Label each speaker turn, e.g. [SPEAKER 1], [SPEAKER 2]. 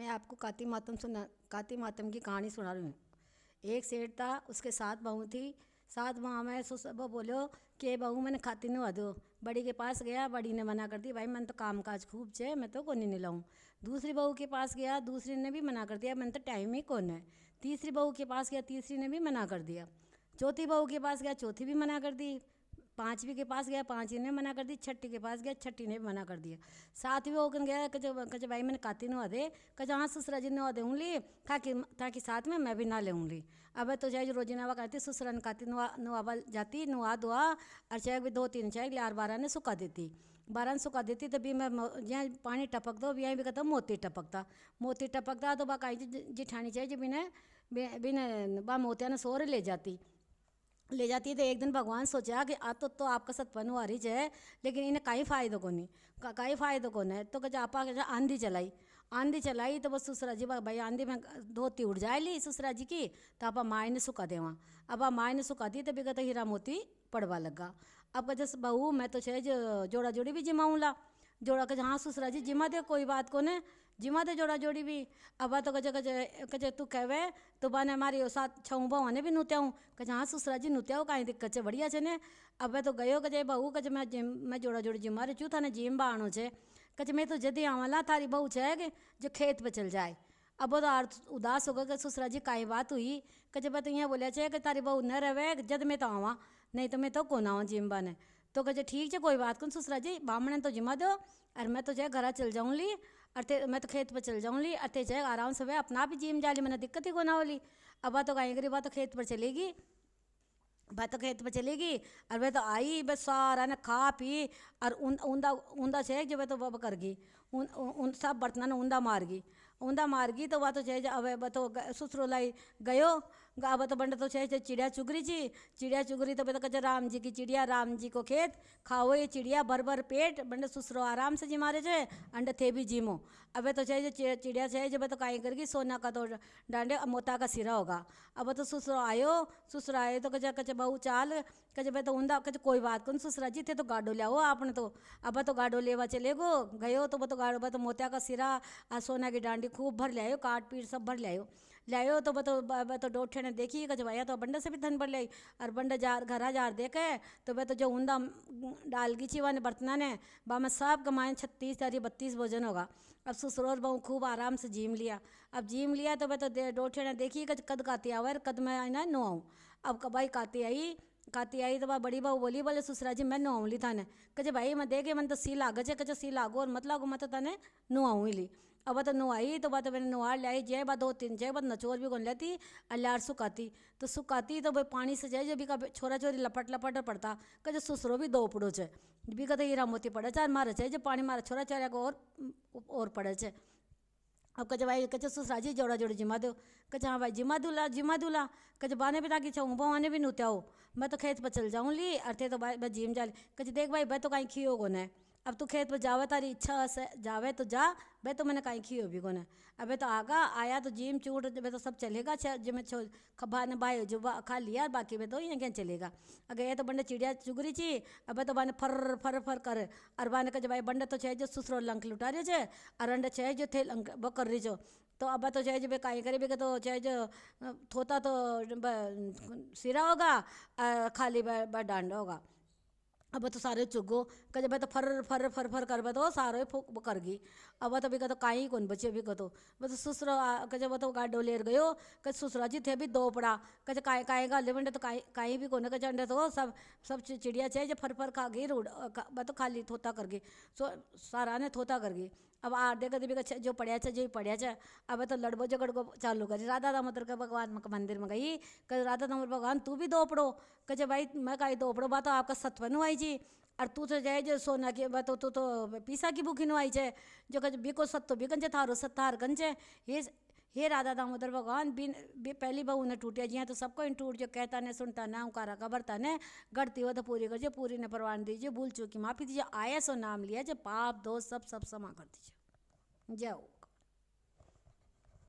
[SPEAKER 1] मैं आपको काती मातम की कहानी सुना रही हूँ। एक सेठ था, उसके 7 बहू थी। 7 बहू में वो बोलो कि बहू मैंने खाती नहीं दो। बड़ी के पास गया, बड़ी ने मना कर दी, भाई मैंने तो काम काज खूब छे, मैं तो कौन नहीं लाऊँ। दूसरी बहू के पास गया, दूसरी ने भी मना कर दिया, मैंने तो टाइम ही कौन है। तीसरी बहू के पास गया, तीसरी ने भी मना कर दिया। चौथी बहू के पास गया, चौथी भी मना कर दी। पांचवी के पास गया, पांचवी ने मना कर दी। छठी के पास गया, छठी ने भी मना कर दिया। सातवीं होकर गया, कहे भाई मैंने काती नुआ दे। कहे हाँ ससुरा जी नुआ दूँगी, ताकि साथ में मैं भी ना लेऊँगी। अब तो चाहे रोजी नवा करती ससुरा ने काती नुआ जाती, नुआ दुआ और चाहे भी 2-3 चाहे लार 12 ने सुखा देती। 12 ने सुखा देती तो भी मैं यहाँ पानी टपक दो, यहाँ भी कहता मोती टपकता। मोती टपकता तो बा कहीं जिठानी चाहिए बिना बिना बा मोतिया ने सोर ले जाती है। तो एक दिन भगवान सोचा कि आ तो आपका सतपन आ रही है, लेकिन इन्हें कहीं फ़ायदा को नहीं, कहीं फ़ायदा को नहीं। तो कहे आपा आंधी चलाई तो बस ससुरा जी भाई आंधी में धोती उड़ जाए ली ससुरा जी की। तो आपा माँ ने सुखा देवा। अब आप माँ ने सुखा दी तो बिगत हीरा मोती पड़वा लगा। अब कहे जैसे बहू मैं तो छे जोड़ा जोड़ी भी जिमाऊँ ला। जोड़ा कहे हाँ ससुरा जी जिमा दे, कोई बात को ने जिमा दे जोड़ा जोड़ी भी। अब तो कजे कजे कजे तू कहवे तो बाने हमारी साथ छऊ बहू ने भी नुत्याऊँ। कहे हाँ ससुरा जी नुत्याओ कहीं दिक्कत है, बढ़िया छे ने। अब तो गयो कजे बहू कजे मैं जोड़ा जोड़ी जिमा रे चू थाने जिम बाणो छे। कहे मैं तो जदी आवाला थारी बहू छे कि जो खेत पे चल जाए। अब वो तो उदास होगा कि ससुरा जी काई बात हुई। कहे मैं तो यहाँ बोलिया छे कि तारी बहू न रहे जद मैं तो आवा, नहीं तो मैं तो कौन आवा जिम बाने। तो कहे ठीक है कोई बात कौन ससुरा जी, बामण तो जिमा दो और मैं तो घर चल जाऊँ ली और मैं तो खेत पर चल जाऊँ ली अते चाहे आराम से वे अपना भी जिम जा ली, मैंने दिक्कत ही को ना होली। अब बात तो गाय करी, बात तो खेत पर चलेगी, बात तो खेत पर चलेगी। और वह तो आई बस सारा ने खा पी और ऊंदा ऊंदा छे जो वह तो वह कर गई। उन सब बर्तन ने ऊंदा मार गई। तो वह तो चाहे अब वह तो ससुरो लाई गयो। अब तो बंड तो चाहे चिड़िया चुगरी जी, चिड़िया चुगरी तो कहे राम जी की चिड़िया, राम जी को खेत खाओ ये चिड़िया भर भर पेट। बंड ससुरो आराम से जिमा रहे छे, अंडे थे भी जिमो। अब तो चाहे चिड़िया चाहे जब तो काई करगी, सोना का तो डांडे मोता का सिरा होगा। अब तो ससुरो आयो तो कहे बहू चाल। कहे भाई तो ऊंदा कहे कोई बात कौन ससुरा जी थे तो गाडो लियाओ आपने तो। अब तो गाडो लेवा चले गयो तो वो तो गाड़ो तो मोतिया का सिरा और सोना की डांडी खूब भर लियाओ, काट पीट सब भर लियाओ। तो वो तो डोठे ने देखी कहे भैया तो बंडे से भी धन भर लियाई। और बंडे घर जार देखे तो वह तो जो ऊंदा डाल गई वन बर्तना ने बा में सब कमाए 36 या 32 भोजन होगा। अब ससुर बहू खूब आराम से जिम लिया। अब जिम लिया तो वह तो डोठे ने देखी कद काती आवर कद मैं ना नो आऊँ। अब कबाई काती आई तो वह बड़ी बहू बोली बोले ससुरा जी मैं नुआऊँ ली थाने। कहे भाई मैं देखे मन तो सी लागत है, कहे सी लागो और मत लागो, मैं तो तने नुआऊँ ही ली। अब तो नुआई तो बात मैंने नुआ लाई जय बात 2-3 जय बात नचोर भी कौन लेती और लार सुखाती तो भाई पानी से जाए जो भी का छोरा छोरी लपट लपट पड़ता। कहे ससुरो भी 2 पड़ो छे भी कहते हीरा मोती पड़े चार मारे छे जो पानी मारे छोरा छोरा को और पड़े छे। अब कहे भाई कहे ससुरा जी जोड़ा जोड़ी जिमा दो। कहे हाँ भाई जिमा दूला। कहे बाने भी ताकि छूँ बने भी नुत्याओ, मैं तो खेत पर चल जाऊँ ली और थे तो भाई मैं जिम जा ली। कहे देख भाई मैं तो कहीं खियो को न, अब तू खेत पर जावे तारी इच्छा से जावे तो जा, भाई तो मैंने कहीं खियो भी को न। अब तो आया तो जिम चूट मैं तो सब चलेगा जो मैं खबा ने भाई जो खा लिया बाकी में तो यहाँ क्या चलेगा। अगर ये तो बंडे चिड़िया चुगरी ची अब तो बाने फर फर फर कर और बाने कहे भाई बंडे तो छे जो ससुरो लंक लुटा रहे छे और अंडे छे जो थे लंक वो कर रही जो। तो अब तो चाहे जो काई करे भी तो चाहे जो थोता तो सिरा होगा खाली डांडा होगा। अब तो सारे चुगो कहे भाई तो फर फर फर फर कर तो सारो फूक कर गई। अब तो भी कहते काई कौन बचे भी कहतो बस ससुरा कहे वो तो गाडो लेर गयो। कहे ससुरा जी थे भी 2 पड़ा। कहे काई काई गाले बंडे तो काई भी कौन कहे अंडे तो सब चिड़िया चाहे जो फर फर खा गई रूड तो खाली थोता कर गई। सारा ने थोता कर गई। अब आधे कदे भी जो पढ़िया छे अब तो लड़बो झगड़बो चालू करी। राधा दामोदर के भगवान मंदिर में गई, कहे राधा दामोदर भगवान तू भी 2 पड़ो। कहे भाई मैं काई 2 पड़ो, बात तो आपका सत्वन आई जी और तू तो जाए जो सोना की बात तू तो पीसा की भूखी नुआई छे जो कहे बिको सत्तो भी कंचे थारो सत्तार कंचे। हे राधा दामोदर भगवान पहली बहू ने टूटिया जिया तो सबको इन टूट जो कहता ने सुनता ना उकारा कबरता ने गढ़ती हो तो पूरी कर पूरी ने परवान दीजिए, भूल चूकी माफी दीजिए, आया सो नाम लिया जो पाप दोष सब समा कर दीजिए। जाओ।